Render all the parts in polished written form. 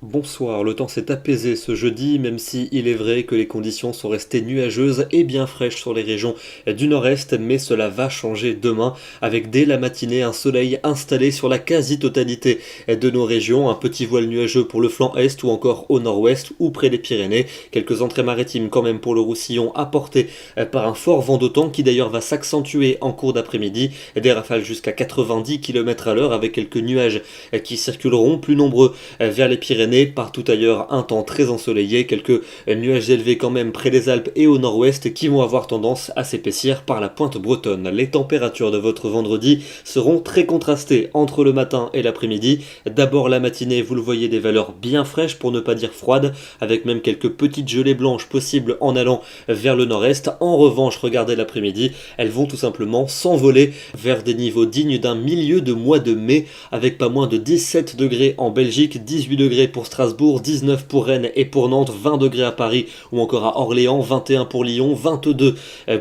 Bonsoir, le temps s'est apaisé ce jeudi, même si il est vrai que les conditions sont restées nuageuses et bien fraîches sur les régions du nord-est, mais cela va changer demain, avec dès la matinée un soleil installé sur la quasi-totalité de nos régions, un petit voile nuageux pour le flanc est ou encore au nord-ouest ou près des Pyrénées, quelques entrées maritimes quand même pour le Roussillon apportées par un fort vent d'automne qui d'ailleurs va s'accentuer en cours d'après-midi, des rafales jusqu'à 90 km à l'heure avec quelques nuages qui circuleront plus nombreux vers les Pyrénées. Partout ailleurs, un temps très ensoleillé, quelques nuages élevés quand même près des Alpes et au nord-ouest qui vont avoir tendance à s'épaissir par la pointe bretonne. Les températures de votre vendredi seront très contrastées entre le matin et l'après-midi. D'abord la matinée, vous le voyez, des valeurs bien fraîches pour ne pas dire froides, avec même quelques petites gelées blanches possibles en allant vers le nord-est. En revanche, regardez l'après-midi, elles vont tout simplement s'envoler vers des niveaux dignes d'un milieu de mois de mai, avec pas moins de 17 degrés en Belgique, 18 degrés pour Strasbourg, 19 pour Rennes et pour Nantes, 20 degrés à Paris ou encore à Orléans, 21 pour Lyon, 22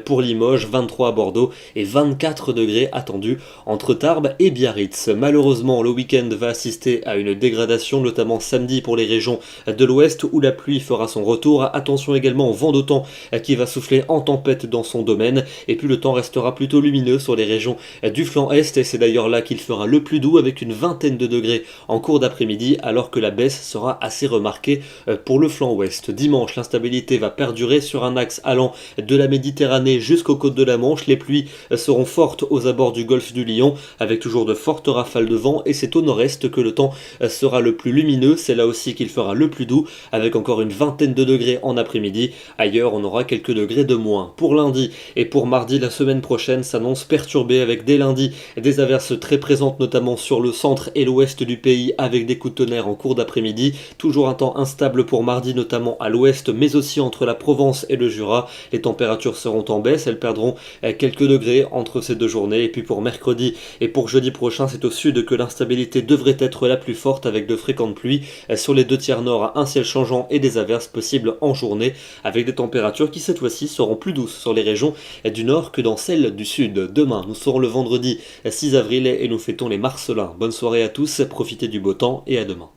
pour Limoges, 23 à Bordeaux et 24 degrés attendus entre Tarbes et Biarritz. Malheureusement, le week-end va assister à une dégradation, notamment samedi pour les régions de l'ouest où la pluie fera son retour. Attention également au vent d'automne qui va souffler en tempête dans son domaine, et puis le temps restera plutôt lumineux sur les régions du flanc est, et c'est d'ailleurs là qu'il fera le plus doux avec une vingtaine de degrés en cours d'après-midi, alors que la baisse sera assez remarquée pour le flanc ouest. Dimanche, l'instabilité va perdurer sur un axe allant de la Méditerranée jusqu'aux côtes de la Manche. Les pluies seront fortes aux abords du golfe du Lion, avec toujours de fortes rafales de vent, et c'est au nord-est que le temps sera le plus lumineux. C'est là aussi qu'il fera le plus doux, avec encore une vingtaine de degrés en après-midi. Ailleurs, on aura quelques degrés de moins. Pour lundi et pour mardi, la semaine prochaine s'annonce perturbée, avec dès lundi des averses très présentes, notamment sur le centre et l'ouest du pays, avec des coups de tonnerre en cours d'après-midi. Toujours un temps instable pour mardi, notamment à l'ouest, mais aussi entre la Provence et le Jura. Les températures seront en baisse, elles perdront quelques degrés entre ces deux journées. Et puis pour mercredi et pour jeudi prochain, c'est au sud que l'instabilité devrait être la plus forte, avec de fréquentes pluies sur les deux tiers nord, un ciel changeant et des averses possibles en journée, avec des températures qui cette fois-ci seront plus douces sur les régions du nord que dans celles du sud. Demain, nous serons le vendredi 6 avril et nous fêtons les Marcellins. Bonne soirée à tous, profitez du beau temps et à demain.